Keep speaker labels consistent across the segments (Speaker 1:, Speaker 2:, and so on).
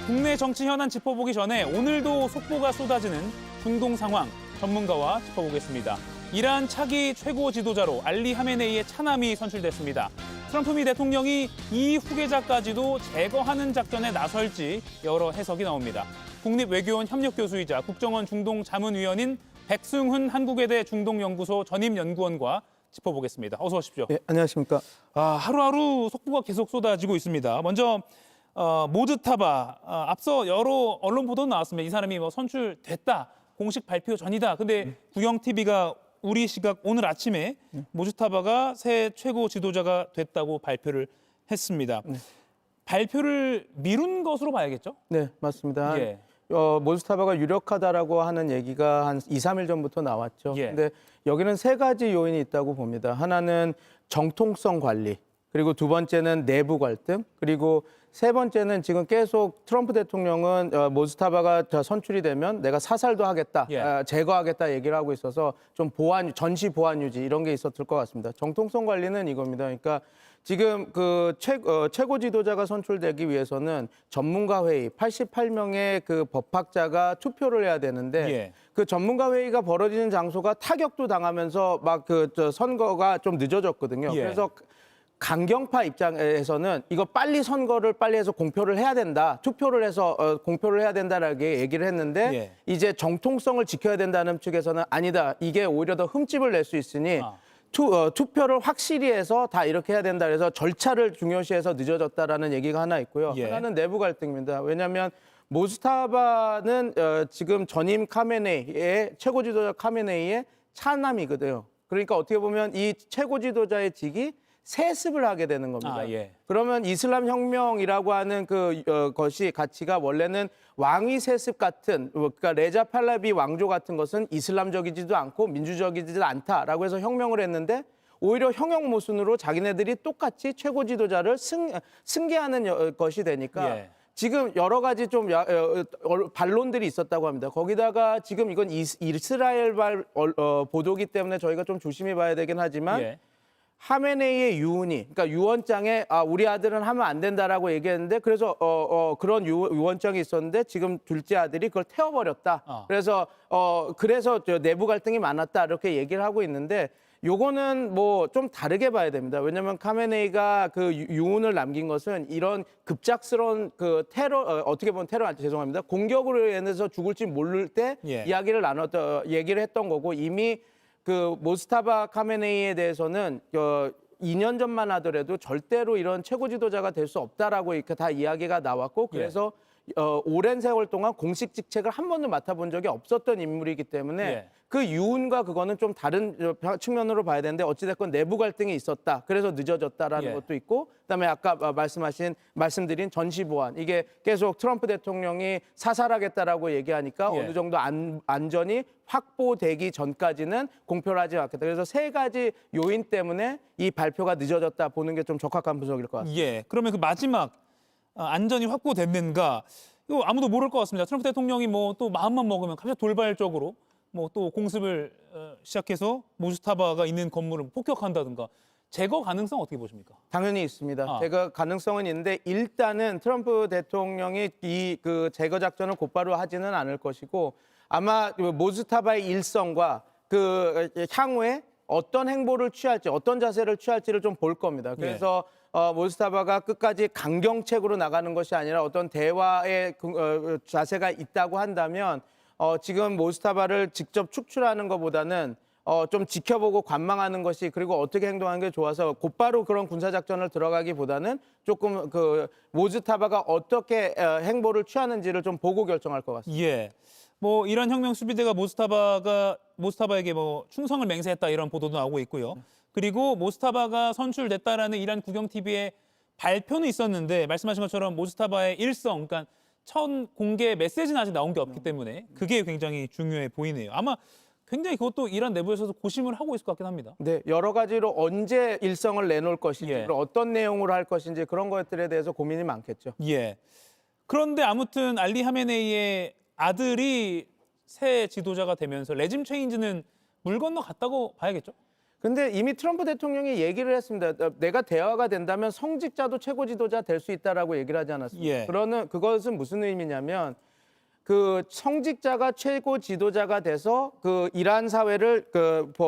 Speaker 1: 국내 정치 현안 짚어보기 전에 오늘도 속보가 쏟아지는 중동 상황 전문가와 짚어보겠습니다. 이란 차기 최고 지도자로 알리 하메네이의 차남이 선출됐습니다. 트럼프 미 대통령이 이 후계자까지도 제거하는 작전에 나설지 여러 해석이 나옵니다. 국립외교원 협력교수이자 국정원 중동자문위원인 백승훈 한국외대 중동연구소 전임연구원과 짚어보겠습니다. 어서 오십시오.
Speaker 2: 네, 안녕하십니까.
Speaker 1: 하루하루 속보가 계속 쏟아지고 있습니다. 먼저 모드타바 앞서 여러 언론 보도 나왔습니다. 이 사람이 선출됐다. 공식 발표 전이다. 근데 구경 TV가 우리 시각 오늘 아침에 모즈타바가 새 최고 지도자가 됐다고 발표를 했습니다. 발표를 미룬 것으로 봐야겠죠?
Speaker 2: 네, 맞습니다.
Speaker 1: 예.
Speaker 2: 모즈타바가 유력하다라고 하는 얘기가 한 2, 3일 전부터 나왔죠.
Speaker 1: 예.
Speaker 2: 근데 여기는 세 가지 요인이 있다고 봅니다. 하나는 정통성 관리, 그리고 두 번째는 내부 갈등, 그리고 세 번째는 지금 계속 트럼프 대통령은 모즈타바가 선출이 되면 내가 사살도 하겠다,
Speaker 1: 예.
Speaker 2: 제거하겠다 얘기를 하고 있어서 좀 전시 보안 유지 이런 게 있었을 것 같습니다. 정통성 관리는 이겁니다. 그러니까 지금 그 최고 지도자가 선출되기 위해서는 전문가 회의 88명의 그 법학자가 투표를 해야 되는데
Speaker 1: 예.
Speaker 2: 그 전문가 회의가 벌어지는 장소가 타격도 당하면서 막 선거가 좀 늦어졌거든요.
Speaker 1: 예.
Speaker 2: 그래서 강경파 입장에서는 이거 선거를 빨리 해서 공표를 해야 된다. 투표를 해서 공표를 해야 된다라고 얘기를 했는데
Speaker 1: 예.
Speaker 2: 이제 정통성을 지켜야 된다는 측에서는 아니다. 이게 오히려 더 흠집을 낼 수 있으니 투표를 확실히 해서 다 이렇게 해야 된다. 그래서 절차를 중요시해서 늦어졌다라는 얘기가 하나 있고요.
Speaker 1: 예.
Speaker 2: 하나는 내부 갈등입니다. 왜냐하면 모스타바는 지금 전임 카메네이의 최고 지도자 카메네이의 차남이거든요. 그러니까 어떻게 보면 이 최고 지도자의 직이 세습을 하게 되는 겁니다.
Speaker 1: 예.
Speaker 2: 그러면 이슬람 혁명이라고 하는 것이 가치가 원래는 왕위 세습 같은, 그러니까 레자 팔라비 왕조 같은 것은 이슬람적이지도 않고 민주적이지도 않다라고 해서 혁명을 했는데 오히려 형용 모순으로 자기네들이 똑같이 최고 지도자를 승계하는 것이 되니까
Speaker 1: 예.
Speaker 2: 지금 여러 가지 좀 반론들이 있었다고 합니다. 거기다가 지금 이건 이스라엘발 보도기 때문에 저희가 좀 조심히 봐야 되긴 하지만
Speaker 1: 예.
Speaker 2: 하메네이의 유언이, 그러니까 유언장에 우리 아들은 하면 안 된다라고 얘기했는데 그래서 그런 유언장이 있었는데 지금 둘째 아들이 그걸 태워버렸다. 그래서 내부 갈등이 많았다 이렇게 얘기를 하고 있는데 요거는 뭐 좀 다르게 봐야 됩니다. 왜냐하면 카메네이가 그 유언을 남긴 것은 이런 급작스러운 그 어떻게 보면 죄송합니다. 공격으로 인해서 죽을지 모를 때
Speaker 1: 예.
Speaker 2: 얘기를 했던 거고 이미 그 모스타바 카메네이에 대해서는 2년 전만 하더라도 절대로 이런 최고 지도자가 될 수 없다라고 이렇게 다 이야기가 나왔고 그래서 오랜 세월 동안 공식 직책을 한 번도 맡아본 적이 없었던 인물이기 때문에
Speaker 1: 예.
Speaker 2: 그 유언과 그거는 좀 다른 측면으로 봐야 되는데 어찌됐건 내부 갈등이 있었다. 그래서 늦어졌다라는
Speaker 1: 예.
Speaker 2: 것도 있고 그다음에 아까 말씀드린 전시 보안 이게 계속 트럼프 대통령이 사살하겠다라고 얘기하니까
Speaker 1: 예.
Speaker 2: 어느 정도 안전이 확보되기 전까지는 공표를 하지 않겠다. 그래서 세 가지 요인 때문에 이 발표가 늦어졌다 보는 게 좀 적합한 분석일 것 같습니다.
Speaker 1: 예. 그러면 그 마지막 안전이 확보됐는가? 이거 아무도 모를 것 같습니다. 트럼프 대통령이 또 마음만 먹으면 갑자기 돌발적으로 또 공습을 시작해서 모즈타바가 있는 건물을 폭격한다든가 제거 가능성 어떻게 보십니까?
Speaker 2: 당연히 있습니다. 제거 가능성은 있는데 일단은 트럼프 대통령이 그 제거 작전을 곧바로 하지는 않을 것이고 아마 모즈타바의 일성과 그 향후에 어떤 행보를 취할지, 어떤 자세를 취할지를 좀 볼 겁니다. 그래서 모스타바가 끝까지 강경책으로 나가는 것이 아니라 어떤 대화의 자세가 있다고 한다면 지금 모스타바를 직접 축출하는 것보다는 좀 지켜보고 관망하는 것이 그리고 어떻게 행동하는 게 좋아서 곧바로 그런 군사작전을 들어가기보다는 조금 그 모스타바가 어떻게 행보를 취하는지를 좀 보고 결정할 것 같습니다.
Speaker 1: 예. 이란 혁명 수비대가 모스타바에게 충성을 맹세했다 이런 보도도 나오고 있고요. 그리고 모스타바가 선출됐다라는 이란 국영 TV의 발표는 있었는데 말씀하신 것처럼 모스타바의 일성, 그러니까 첫 공개 메시지는 아직 나온 게 없기 때문에 그게 굉장히 중요해 보이네요. 아마 굉장히 그것도 이란 내부에서도 고심을 하고 있을 것 같긴 합니다.
Speaker 2: 네, 여러 가지로 언제 일성을 내놓을 것인지, 그리고 어떤 내용으로 할 것인지 그런 것들에 대해서 고민이 많겠죠.
Speaker 1: 예. 그런데 아무튼 알리 하메네이의 아들이 새 지도자가 되면서 레짐 체인지는 물 건너 갔다고 봐야겠죠?
Speaker 2: 근데 이미 트럼프 대통령이 얘기를 했습니다. 내가 대화가 된다면 성직자도 최고 지도자 될 수 있다라고 얘기를 하지 않았습니까?
Speaker 1: 예.
Speaker 2: 그것은 무슨 의미냐면 그 성직자가 최고 지도자가 돼서 그 이란 사회를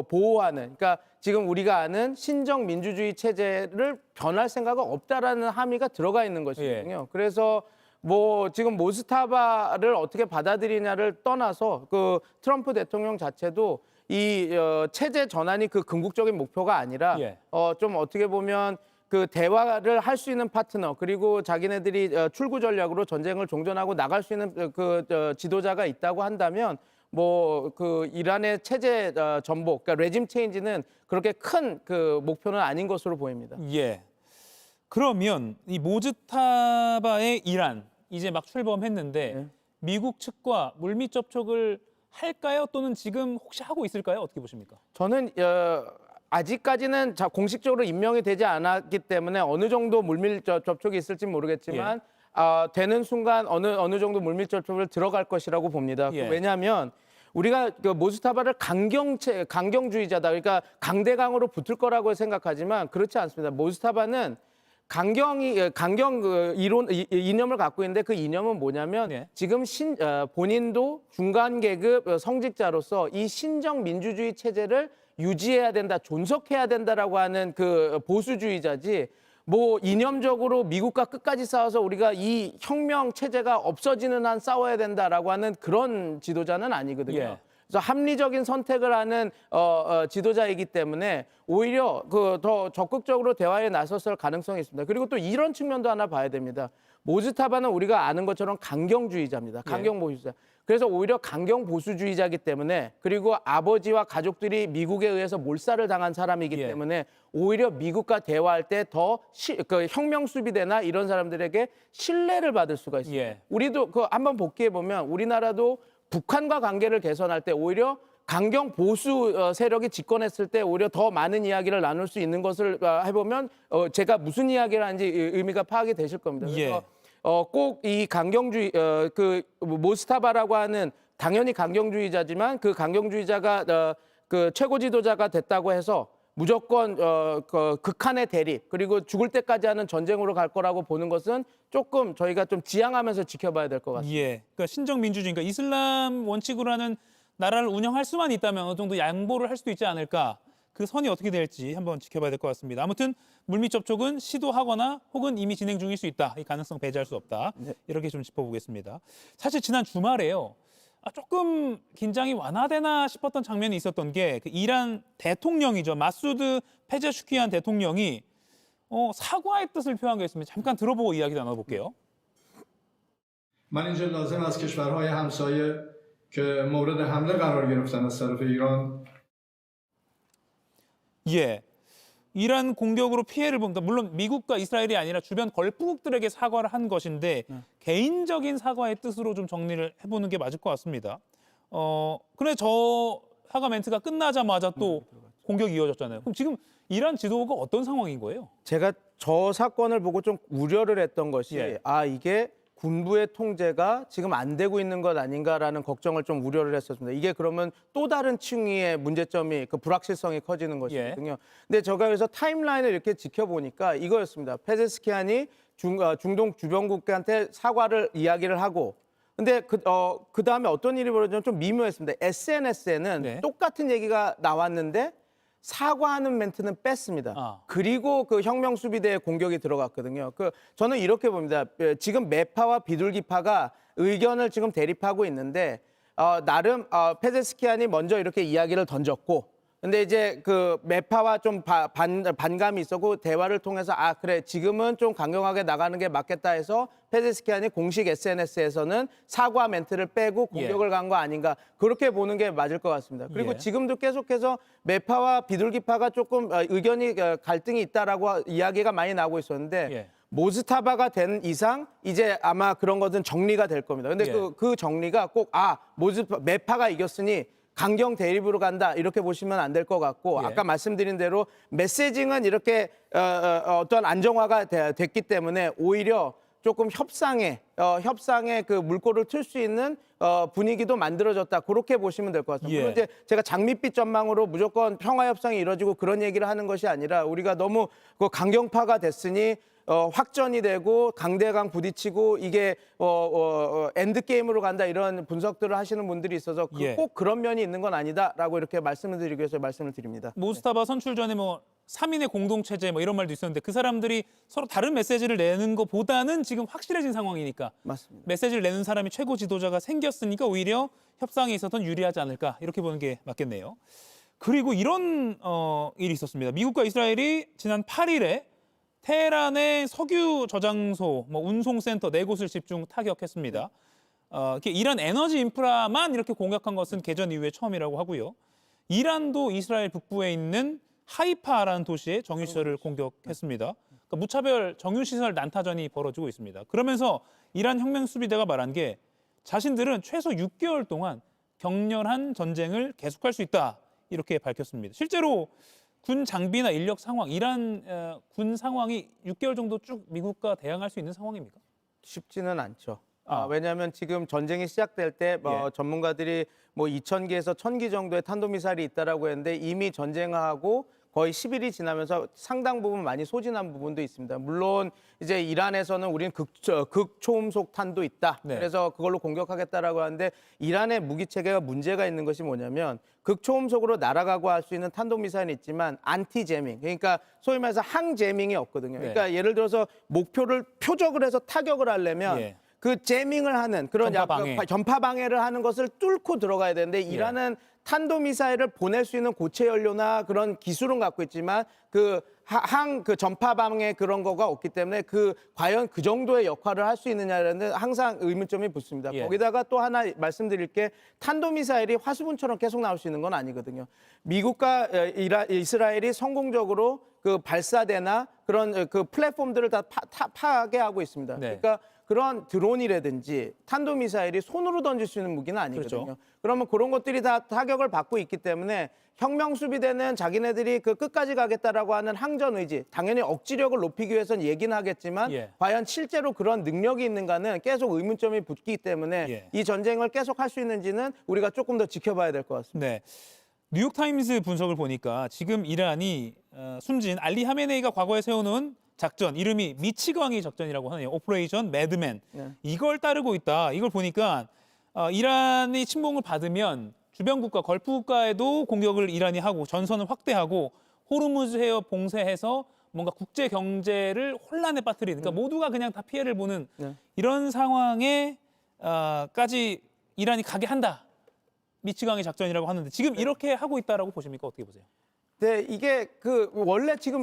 Speaker 2: 보호하는, 그러니까 지금 우리가 아는 신정 민주주의 체제를 변할 생각은 없다라는 함의가 들어가 있는 것이거든요. 그래서 뭐 지금 모스타바를 어떻게 받아들이냐를 떠나서 그 트럼프 대통령 자체도 이 체제 전환이 그 궁극적인 목표가 아니라 좀 어떻게 보면 그 대화를 할 수 있는 파트너, 그리고 자기네들이 출구 전략으로 전쟁을 종전하고 나갈 수 있는 지도자가 있다고 한다면 뭐 그 이란의 체제 전복, 그러니까 레짐 체인지는 그렇게 큰 그 목표는 아닌 것으로 보입니다.
Speaker 1: 예. 그러면 이 모즈타바의 이란 이제 막 출범했는데 미국 측과 물밑 접촉을 할까요? 또는 지금 혹시 하고 있을까요? 어떻게 보십니까?
Speaker 2: 저는 아직까지는 공식적으로 임명이 되지 않았기 때문에 어느 정도 물밀 접촉이 있을지 모르겠지만 되는 순간 어느 정도 물밀 접촉을 들어갈 것이라고 봅니다. 왜냐하면 우리가 그 모스타바를 강경주의자다, 그러니까 강대강으로 붙을 거라고 생각하지만 그렇지 않습니다. 모스타바는 강경 이념을 갖고 있는데 그 이념은 뭐냐면 지금 본인도 중간 계급 성직자로서 이 신정 민주주의 체제를 유지해야 된다, 존속해야 된다라고 하는 그 보수주의자지, 뭐 이념적으로 미국과 끝까지 싸워서 우리가 이 혁명 체제가 없어지는 한 싸워야 된다라고 하는 그런 지도자는 아니거든요. 그래서 합리적인 선택을 하는 지도자이기 때문에 오히려 그 더 적극적으로 대화에 나섰을 가능성이 있습니다. 그리고 또 이런 측면도 하나 봐야 됩니다. 모즈타바는 우리가 아는 것처럼 강경주의자입니다. 강경보수주의자. 그래서 오히려 강경보수주의자이기 때문에, 그리고 아버지와 가족들이 미국에 의해서 몰살을 당한 사람이기 때문에 오히려 미국과 대화할 때 더 그 혁명 수비대나 이런 사람들에게 신뢰를 받을 수가 있습니다. 우리도 그 한번 복귀해 보면 우리나라도 북한과 관계를 개선할 때 오히려 강경 보수 세력이 집권했을 때 오히려 더 많은 이야기를 나눌 수 있는 것을 해보면 제가 무슨 이야기를 하는지 의미가 파악이 되실 겁니다. 그래서 꼭 이 강경주의 그 모스타바라고 하는 당연히 강경주의자지만 그 강경주의자가 그 최고 지도자가 됐다고 해서 무조건 극한의 대립, 그리고 죽을 때까지 하는 전쟁으로 갈 거라고 보는 것은 조금 저희가 좀 지양하면서 지켜봐야 될 것 같습니다.
Speaker 1: 그러니까 신정 민주주의, 그러니까 이슬람 원칙으로 하는 나라를 운영할 수만 있다면 어느 정도 양보를 할 수도 있지 않을까. 그 선이 어떻게 될지 한번 지켜봐야 될 것 같습니다. 아무튼 물밑 접촉은 시도하거나 혹은 이미 진행 중일 수 있다. 이 가능성 배제할 수 없다. 이렇게 좀 짚어보겠습니다. 사실 지난 주말에요. 조금 긴장이 완화되나 싶었던 장면이 있었던 게 그 이란 대통령이죠. 마수드 페제슈키안 대통령이 사과의 뜻을 표한 게 있습니다. 잠깐 들어보고 이야기 나눠볼게요.
Speaker 3: من اینجا لازم از کشورهای همسایه که مورد حمله قرار گرفتن از طرف ایران
Speaker 1: 이란 공격으로 피해를 본, 물론 미국과 이스라엘이 아니라 주변 걸프국들에게 사과를 한 것인데 개인적인 사과의 뜻으로 좀 정리를 해보는 게 맞을 것 같습니다. 근데 저 사과 멘트가 끝나자마자 또 공격이 이어졌잖아요. 그럼 지금 이란 지도가 어떤 상황인 거예요?
Speaker 2: 제가 저 사건을 보고 좀 우려를 했던 것이 이게 군부의 통제가 지금 안 되고 있는 것 아닌가라는 걱정을 좀 우려를 했었습니다. 이게 그러면 또 다른 층위의 문제점이 그 불확실성이 커지는 것이거든요. 근데 제가 그래서 타임라인을 이렇게 지켜보니까 이거였습니다. 페제스키안이 중동 주변국한테 사과를 이야기를 하고, 근데 그 다음에 어떤 일이 벌어졌냐면 좀 미묘했습니다. SNS에는 똑같은 얘기가 나왔는데 사과하는 멘트는 뺐습니다. 그리고 그 혁명 수비대의 공격이 들어갔거든요. 저는 이렇게 봅니다. 지금 매파와 비둘기파가 의견을 지금 대립하고 있는데 나름 페제스키안이 먼저 이렇게 이야기를 던졌고, 근데 이제 그 매파와 좀 반감이 있었고 대화를 통해서 그래 지금은 좀 강경하게 나가는 게 맞겠다 해서 페제스키안이 공식 SNS에서는 사과 멘트를 빼고 공격을 간 거 아닌가, 그렇게 보는 게 맞을 것 같습니다. 그리고 지금도 계속해서 매파와 비둘기파가 조금 의견이 갈등이 있다라고 이야기가 많이 나오고 있었는데 모스타바가 된 이상 이제 아마 그런 것은 정리가 될 겁니다. 근데 그 정리가 꼭 매파가 이겼으니 강경 대립으로 간다 이렇게 보시면 안 될 것 같고, 아까 말씀드린 대로 메시징은 이렇게 어떤 안정화가 됐기 때문에 오히려 조금 협상에 그 물꼬를 틀 수 있는 분위기도 만들어졌다. 그렇게 보시면 될 것 같습니다.
Speaker 1: 예.
Speaker 2: 물론 이제 제가 장밋빛 전망으로 무조건 평화 협상이 이루어지고 그런 얘기를 하는 것이 아니라 우리가 너무 그 강경파가 됐으니 확전이 되고 강대강 부딪히고 이게 엔드 게임으로 간다 이런 분석들을 하시는 분들이 있어서
Speaker 1: 예.
Speaker 2: 꼭 그런 면이 있는 건 아니다라고 이렇게 말씀을 드리기 위해서 말씀을 드립니다.
Speaker 1: 모스타바 선출 전에 뭐 3인의 공동체제 뭐 이런 말도 있었는데 그 사람들이 서로 다른 메시지를 내는 것보다는 지금 확실해진 상황이니까
Speaker 2: 맞습니다.
Speaker 1: 메시지를 내는 사람이 최고 지도자가 생겼으니까 오히려 협상에 있어서는 유리하지 않을까 이렇게 보는 게 맞겠네요. 그리고 이런 일이 있었습니다. 미국과 이스라엘이 지난 8일에 테헤란의 석유 저장소, 뭐 운송센터 4곳을 집중 타격했습니다. 이렇게 이란 에너지 인프라만 이렇게 공격한 것은 개전 이후에 처음이라고 하고요. 이란도 이스라엘 북부에 있는 하이파라는 도시의 정유시설을 공격했습니다. 그러니까 무차별 정유시설 난타전이 벌어지고 있습니다. 그러면서 이란 혁명수비대가 말한 게 자신들은 최소 6개월 동안 격렬한 전쟁을 계속할 수 있다 이렇게 밝혔습니다. 실제로 군 장비나 인력 상황, 이란 군 상황이 6개월 정도 쭉 미국과 대항할 수 있는 상황입니까?
Speaker 2: 쉽지는 않죠.
Speaker 1: 아.
Speaker 2: 왜냐하면 지금 전쟁이 시작될 때
Speaker 1: 예.
Speaker 2: 전문가들이 뭐 2,000개에서 1,000개 정도의 탄도미사일이 있다라고 했는데 이미 전쟁하고 거의 10일이 지나면서 상당 부분 많이 소진한 부분도 있습니다. 물론 이제 이란에서는 우리는 극초음속 탄도 있다.
Speaker 1: 네.
Speaker 2: 그래서 그걸로 공격하겠다라고 하는데 이란의 무기 체계가 문제가 있는 것이 뭐냐면 극초음속으로 날아가고 할 수 있는 탄도미사일은 있지만 안티 제밍, 그러니까 소위 말해서 항 제밍이 없거든요.
Speaker 1: 네.
Speaker 2: 그러니까 예를 들어서 목표를 표적을 해서 타격을 하려면
Speaker 1: 예.
Speaker 2: 그 제밍을 하는 그런
Speaker 1: 전파 방해.
Speaker 2: 전파 방해를 하는 것을 뚫고 들어가야 되는데 이란은 탄도미사일을 보낼 수 있는 고체 연료나 그런 기술은 갖고 있지만 그 전파 방해 그런 거가 없기 때문에 과연 그 정도의 역할을 할 수 있느냐라는 항상 의문점이 붙습니다.
Speaker 1: 예.
Speaker 2: 거기다가 또 하나 말씀드릴 게 탄도미사일이 화수분처럼 계속 나올 수 있는 건 아니거든요. 미국과 이스라엘이 성공적으로 그 발사대나 그런 그 플랫폼들을 다 파괴하고 있습니다.
Speaker 1: 네.
Speaker 2: 그러니까 그런 드론이라든지 탄도미사일이 손으로 던질 수 있는 무기는 아니거든요.
Speaker 1: 그렇죠.
Speaker 2: 그러면 그런 것들이 다 타격을 받고 있기 때문에 혁명수비대는 자기네들이 그 끝까지 가겠다라고 하는 항전 의지, 당연히 억지력을 높이기 위해서는 얘기는 하겠지만
Speaker 1: 예.
Speaker 2: 과연 실제로 그런 능력이 있는가는 계속 의문점이 붙기 때문에
Speaker 1: 예.
Speaker 2: 이 전쟁을 계속 할 수 있는지는 우리가 조금 더 지켜봐야 될 것 같습니다.
Speaker 1: 네. 뉴욕타임스 분석을 보니까 지금 이란이 숨진 알리 하메네이가 과거에 세워놓은 작전, 이름이 미치광이 작전이라고 하네요. 오퍼레이션 매드맨.
Speaker 2: 네.
Speaker 1: 이걸 따르고 있다. 이걸 보니까 이란이 침공을 받으면 주변 국가, 걸프 국가에도 공격을 이란이 하고 전선을 확대하고 호르무즈 해협 봉쇄해서 뭔가 국제 경제를 혼란에 빠뜨리는, 그러니까 모두가 그냥 다 피해를 보는
Speaker 2: 네.
Speaker 1: 이런 상황에 까지 이란이 가게 한다. 미치광이 작전이라고 하는데 지금 이렇게 하고 있다라고 보십니까? 어떻게 보세요?
Speaker 2: 네, 이게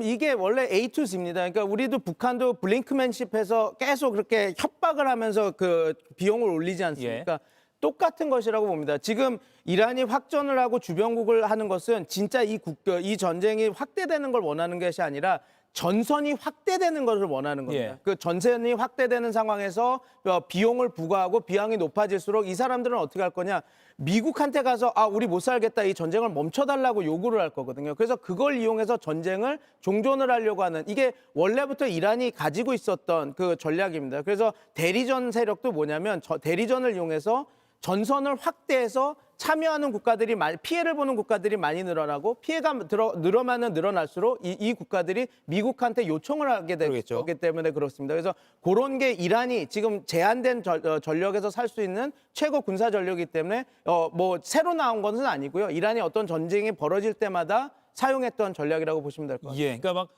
Speaker 2: 이게 원래 A to Z입니다. 그러니까 우리도 북한도 블링크맨십해서 계속 그렇게 협박을 하면서 그 비용을 올리지 않습니까? 똑같은 것이라고 봅니다. 지금 이란이 확전을 하고 주변국을 하는 것은 진짜 이 전쟁이 확대되는 걸 원하는 것이 아니라 전선이 확대되는 것을 원하는 겁니다.
Speaker 1: 예.
Speaker 2: 그 전선이 확대되는 상황에서 비용을 부과하고 비용이 높아질수록 이 사람들은 어떻게 할 거냐? 미국한테 가서 우리 못 살겠다, 이 전쟁을 멈춰달라고 요구를 할 거거든요. 그래서 그걸 이용해서 전쟁을 종전을 하려고 하는, 이게 원래부터 이란이 가지고 있었던 그 전략입니다. 그래서 대리전 세력도 뭐냐면 대리전을 이용해서 전선을 확대해서 참여하는 국가들이 피해를 보는 국가들이 많이 늘어나고 피해가 늘어나면 늘어날수록 이 국가들이 미국한테 요청을 하게 될
Speaker 1: 그러겠죠.
Speaker 2: 거기 때문에 그렇습니다. 그래서 그런 게 이란이 지금 제한된 전력에서 살 수 있는 최고 군사 전력이기 때문에 뭐 새로 나온 것은 아니고요. 이란이 어떤 전쟁이 벌어질 때마다 사용했던 전략이라고 보시면 될 것 같습니다.
Speaker 1: 예, 그러니까 막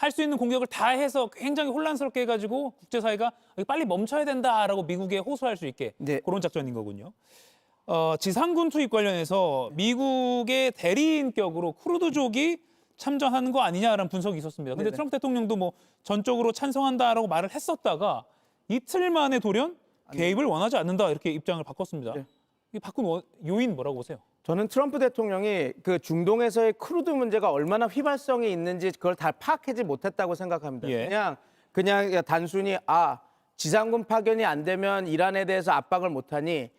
Speaker 1: 할 수 있는 공격을 다 해서 굉장히 혼란스럽게 해가지고 국제사회가 빨리 멈춰야 된다라고 미국에 호소할 수 있게
Speaker 2: 네.
Speaker 1: 그런 작전인 거군요. 지상군 투입 관련해서 미국의 대리인격으로 쿠르드족이 참전하는 거 아니냐라는 분석이 있었습니다. 근데
Speaker 2: 네네.
Speaker 1: 트럼프 대통령도 뭐 전적으로 찬성한다라고 말을 했었다가 이틀 만에 돌연 개입을 원하지 않는다 이렇게 입장을 바꿨습니다.
Speaker 2: 네.
Speaker 1: 이 바꾼 요인 뭐라고 보세요?
Speaker 2: 저는 트럼프 대통령이 그 중동에서의 크루드 문제가 얼마나 휘발성이 있는지 그걸 다 파악하지 못했다고 생각합니다.
Speaker 1: 예.
Speaker 2: 그냥 단순히 지상군 파견이 안 되면 이란에 대해서 압박을 못하니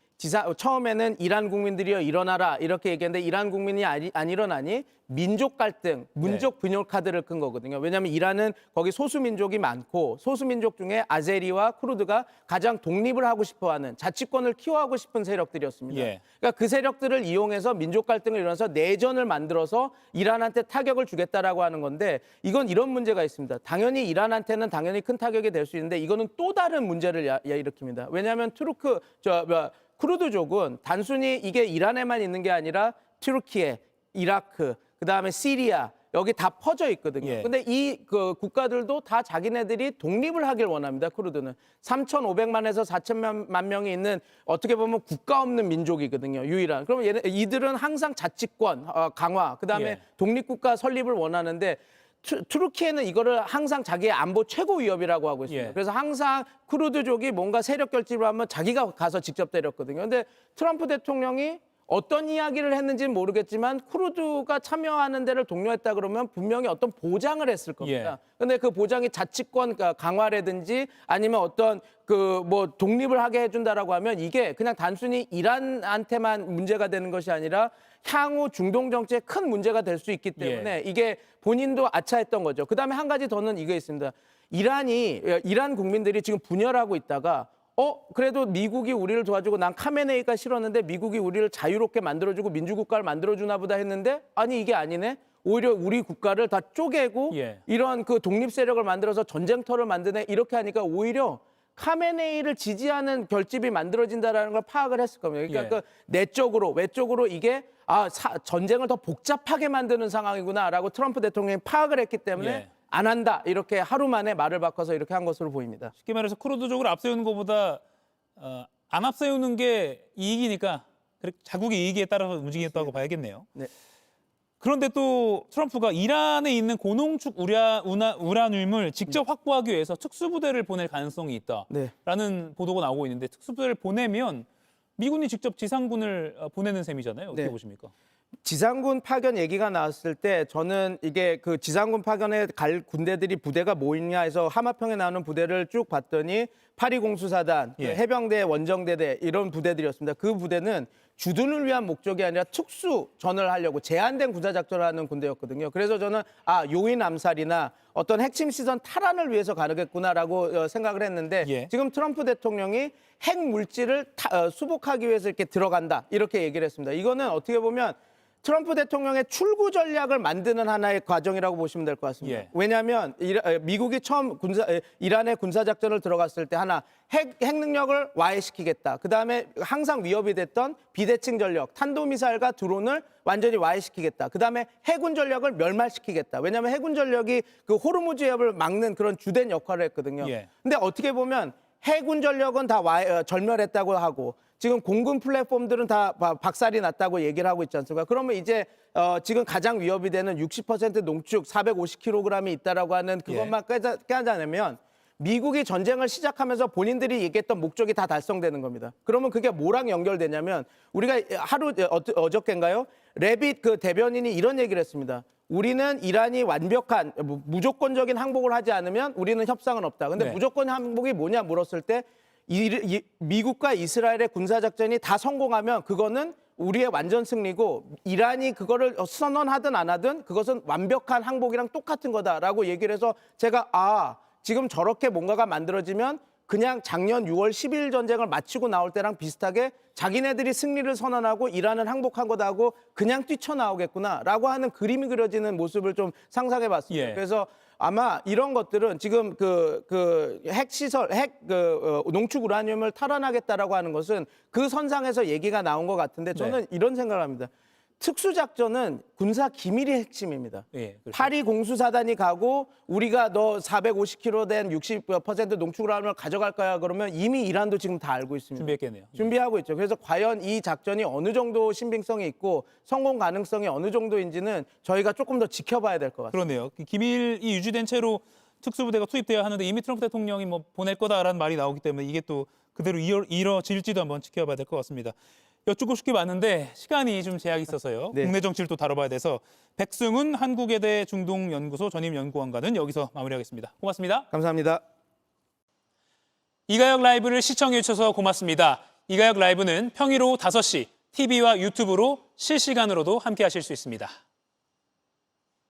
Speaker 2: 처음에는 이란 국민들이여 일어나라 이렇게 얘기했는데 이란 국민이 안 일어나니 민족 갈등, 민족 분열 카드를 끈 거거든요. 왜냐하면 이란은 거기 소수 민족이 많고 소수 민족 중에 아제리와 쿠르드가 가장 독립을 하고 싶어하는 자치권을 키워하고 싶은 세력들이었습니다.
Speaker 1: 예.
Speaker 2: 그러니까 그 세력들을 이용해서 민족 갈등을 일어나서 내전을 만들어서 이란한테 타격을 주겠다라고 하는 건데 이건 이런 문제가 있습니다. 당연히 이란한테는 당연히 큰 타격이 될 수 있는데 이거는 또 다른 문제를 일으킵니다. 왜냐하면 쿠르드족은 단순히 이게 이란에만 있는 게 아니라 튀르키예, 이라크, 그다음에 시리아 여기 다 퍼져 있거든요.
Speaker 1: 예.
Speaker 2: 근데 이 국가들도 다 자기네들이 독립을 하길 원합니다. 쿠르드는 3,500만에서 4천만 명이 있는 어떻게 보면 국가 없는 민족이거든요. 유일한. 그럼 이들은 항상 자치권 강화, 그다음에
Speaker 1: 예.
Speaker 2: 독립국가 설립을 원하는데 투르키예는 이거를 항상 자기의 안보 최고 위협이라고 하고 있습니다.
Speaker 1: 예.
Speaker 2: 그래서 항상 쿠르드족이 뭔가 세력 결집을 하면 자기가 가서 직접 때렸거든요. 근데 트럼프 대통령이 어떤 이야기를 했는지는 모르겠지만 쿠르드가 참여하는 데를 독려했다 그러면 분명히 어떤 보장을 했을 겁니다. 근데 그 보장이 자치권 강화라든지 아니면 어떤 독립을 하게 해준다라고 하면 이게 그냥 단순히 이란한테만 문제가 되는 것이 아니라 향후 중동 정치에 큰 문제가 될 수 있기 때문에 이게 본인도 아차했던 거죠. 그다음에 한 가지 더는 이게 있습니다. 이란 국민들이 지금 분열하고 있다가 그래도 미국이 우리를 도와주고 난 카메네이가 싫었는데 미국이 우리를 자유롭게 만들어주고 민주국가를 만들어주나 보다 했는데 아니 이게 아니네. 오히려 우리 국가를 다 쪼개고 이런 독립 세력을 만들어서 전쟁터를 만드네. 이렇게 하니까 오히려 카메네이를 지지하는 결집이 만들어진다는 걸 파악을 했을 겁니다. 그러니까 내적으로 외적으로 이게 전쟁을 더 복잡하게 만드는 상황이구나라고 트럼프 대통령이 파악을 했기 때문에 안 한다. 이렇게 하루 만에 말을 바꿔서 이렇게 한 것으로 보입니다.
Speaker 1: 쉽게 말해서 쿠르드족을 앞세우는 것보다 안 앞세우는 게 이익이니까 자국의 이익에 따라서 움직이겠다고 봐야겠네요.
Speaker 2: 네.
Speaker 1: 그런데 또 트럼프가 이란에 있는 고농축 우라늄을 직접 확보하기 위해서 특수부대를 보낼 가능성이 있다라는 보도가 나오고 있는데 특수부대를 보내면 미군이 직접 지상군을 보내는 셈이잖아요. 어떻게 보십니까?
Speaker 2: 지상군 파견 얘기가 나왔을 때 저는 이게 지상군 파견에 갈 군대들이 부대가 뭐 있냐 해서 하마평에 나오는 부대를 쭉 봤더니 파리공수사단, 해병대, 원정대대 이런 부대들이었습니다. 그 부대는 주둔을 위한 목적이 아니라 특수전을 하려고 제한된 군사작전을 하는 군대였거든요. 그래서 저는 요인 암살이나 어떤 핵심 시선 탈환을 위해서 가르겠구나라고 생각을 했는데 지금 트럼프 대통령이 핵 물질을 수복하기 위해서 이렇게 들어간다 이렇게 얘기를 했습니다. 이거는 어떻게 보면 트럼프 대통령의 출구 전략을 만드는 하나의 과정이라고 보시면 될 것 같습니다. 왜냐하면 미국이 처음 이란의 군사작전을 들어갔을 때 하나 핵 능력을 와해시키겠다. 그다음에 항상 위협이 됐던 비대칭 전력, 탄도미사일과 드론을 완전히 와해시키겠다. 그다음에 해군 전력을 멸말시키겠다. 왜냐하면 해군 전력이 호르무즈 해협을 막는 그런 주된 역할을 했거든요. 근데 어떻게 보면 해군 전력은 다 절멸했다고 하고 지금 공군 플랫폼들은 다 박살이 났다고 얘기를 하고 있지 않습니까? 그러면 이제 지금 가장 위협이 되는 60% 농축 450kg이 있다라고 하는 그것만 깨자내면 미국이 전쟁을 시작하면서 본인들이 얘기했던 목적이 다 달성되는 겁니다. 그러면 그게 뭐랑 연결되냐면 우리가 어저께인가요? 레빗 대변인이 이런 얘기를 했습니다. 우리는 이란이 완벽한 무조건적인 항복을 하지 않으면 우리는 협상은 없다. 근데 무조건 항복이 뭐냐 물었을 때 미국과 이스라엘의 군사작전이 다 성공하면 그거는 우리의 완전 승리고 이란이 그거를 선언하든 안 하든 그것은 완벽한 항복이랑 똑같은 거다라고 얘기를 해서 제가 지금 저렇게 뭔가가 만들어지면 그냥 작년 6월 12일 전쟁을 마치고 나올 때랑 비슷하게 자기네들이 승리를 선언하고 이란은 항복한 거다 하고 그냥 뛰쳐나오겠구나라고 하는 그림이 그려지는 모습을 좀 상상해 봤습니다. 그래서 아마 이런 것들은 지금 핵시설, 농축 우라늄을 탈환하겠다라고 하는 것은 그 선상에서 얘기가 나온 것 같은데 저는 이런 생각을 합니다. 특수작전은 군사 기밀이 핵심입니다. 파리 공수사단이 가고 우리가 너 450kg 된 60% 농축 우라늄을 가져갈 거야 그러면 이미 이란도 지금 다 알고 있습니다.
Speaker 1: 준비했겠네요.
Speaker 2: 준비하고 있죠. 그래서 과연 이 작전이 어느 정도 신빙성이 있고 성공 가능성이 어느 정도인지는 저희가 조금 더 지켜봐야 될 것 같습니다.
Speaker 1: 그러네요. 기밀이 유지된 채로 특수부대가 투입돼야 하는데 이미 트럼프 대통령이 보낼 거다라는 말이 나오기 때문에 이게 또 그대로 이뤄질지도 한번 지켜봐야 될 것 같습니다. 여쭙고 싶게 많은데 시간이 좀 제약이 있어서요. 국내 정치를 또 다뤄봐야 돼서 백승훈 한국외대 중동연구소 전임연구원과는 여기서 마무리하겠습니다. 고맙습니다.
Speaker 2: 감사합니다.
Speaker 1: 이가혁 라이브를 시청해 주셔서 고맙습니다. 이가역 라이브는 평일 오후 5시 TV와 유튜브로 실시간으로도 함께하실 수 있습니다.